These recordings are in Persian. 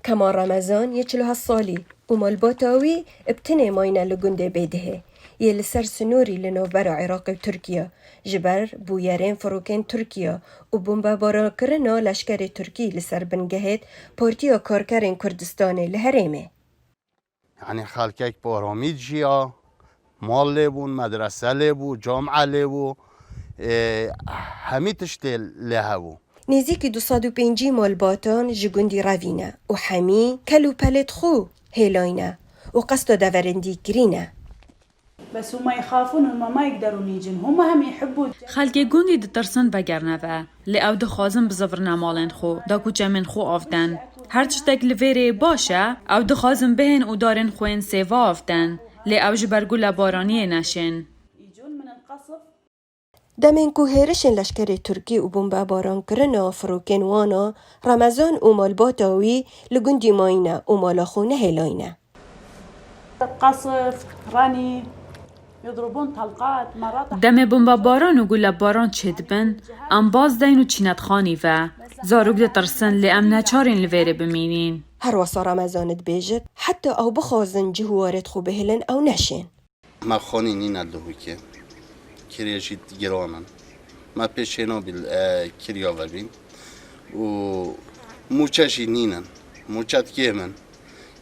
كما رمضان يچلوها الصالي ومالباتاوي ابتني ماينا لگنده بيده يلسر سنوري لنوبر عراق و تركيا جبر بويرين فروكين تركيا وبومبا باران کرنا لشکر تركي لسر بنگهت پارتيا كاركرين كردستان لهريمه. يعني خالكيك باراميد جيا مال لبون مدرسه لبو جامعه لبو همي تشتل لهبو نزيكي 205 مالباتان جگندي راوينا وحمي كلو پلت خو هيلاينا وقصد دورندي كرينا. بس هم يخافون هم ما يقدرون يجن هم يحبوا خلقی گوندی دترسن بگرنوه لی او دخوازن بزفرنا مالن خو دا کوچه من خو آفتن هر چشتک لویره باشه او دخوازن بهن او دارن خوین سیوا آفتن لی او جبرگو لبارانی نشن يجون من القصف. دمين كو هيرشن لشكر تركي وبومبا باران كرنا فروكين وانا رمضان ومالباتاوي لگندي ماينا ومالاخونه هيلاينا. قصف رني يضربون طلقات مرات دم بمبا باران و گل باران چد بن ام باز دین و چینت خانی و زاروگ دترسن لی ام نچارین لویره بمینین هر وصا رمضان تبيجت حتى او بخازن جهوارت خو بهلن او نشين. ما خاني نينا لهوكي كريجيت جرامن ما بيشينو بالكريا وبين و موچاشي نينن موچات كيمن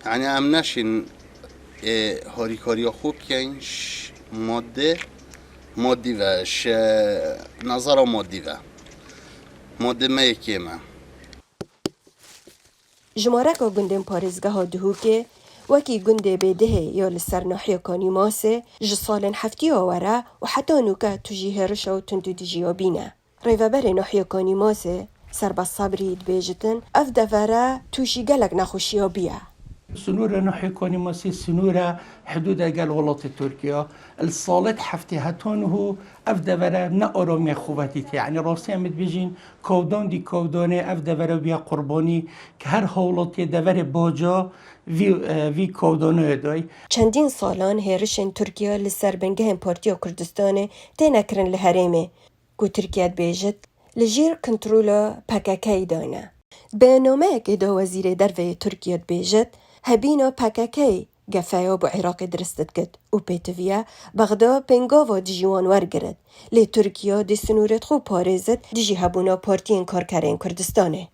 يعني ام نشين هاريكاريا خوب كينش مادي و نظر مادي و ماده ميكيما جماركا گندن پارزگاه دهوكي وكي گنده بيده يا لسر ناحية كاني ماسه جصالن حفتي وورا وحتى نوكا تجيه رشا وتندو دجيابينا ريفابر ناحية كاني ماسه سر بالصبري دبيجتن افدفرا توشي قلق نخوشيا بيا. سنورة نحي كوني ماسي سنورة حدود قال ولات تركيا الصالات حفتي هاتونه أفدا ورا نأرامي خواتيتي يعني راسي عمد بيجين كودان دي كوداني أفدا ورا بيا قرباني كهر حولاتي دور باجا في كودانو داي چندین سالان هیرشن ترکیه لسر بنگهن پارتیا کردستان تینکرن لحرمه گو ترکیه بیجت لجیر کنترولا پککی دانه. به نامه که دا وزیر دروی ترکیه بیجت هبینا پککی گفایا با عراق درستت کد و پیتویا بغدا پنگاوا دیجوان ورگرد لی ترکیه دی سنورت خو پارزت دیجی هبونا پارتین کارکرین کردستانه.